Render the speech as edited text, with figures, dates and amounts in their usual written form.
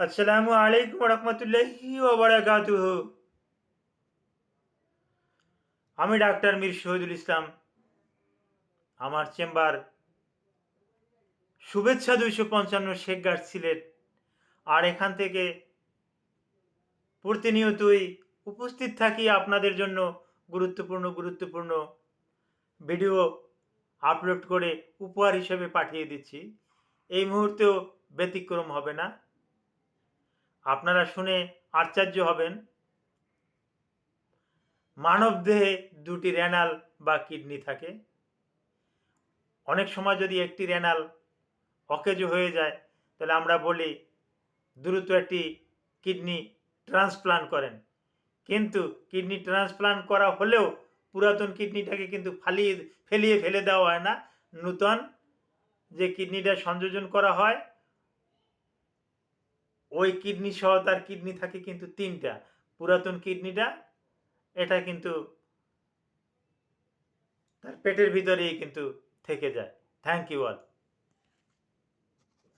আসসালামু আলাইকুম রহমতুল্লাহি ওয়া বারাকাতুহু। আমি ডাক্তার মীর শহীদুল ইসলাম। আমার চেম্বার শুভেচ্ছা 255 শেখগাঁট সিলেট। আর এখান থেকে প্রতিনিয়তই উপস্থিত থাকি আপনাদের জন্য গুরুত্বপূর্ণ ভিডিও আপলোড করে উপহার হিসেবে পাঠিয়ে দিচ্ছি। এই মুহূর্তেও ব্যতিক্রম হবে না। আপনারা শুনে আশ্চর্য হবেন। মানবদেহে দুটি রেনাল বা কিডনি থাকে। অনেক সময় যদি একটি রেনাল অকেজো হয়ে যায় তাহলে আমরা বলি দ্রুত একটি কিডনি ট্রান্সপ্লান্ট করেন। কিন্তু কিডনি ট্রান্সপ্লান্ট করা হলেও পুরাতন কিডনিটাকে কিন্তু ফেলিয়ে ফেলে দেওয়া হয় না। নূতন যে কিডনিটা সংযোজন করা হয়, ওই কিডনি সহ তার কিডনি থাকে কিন্তু 3টা। পুরাতন কিডনিটা এটা কিন্তু তার পেটের ভিতরেই কিন্তু থেকে যায়। Thank you all.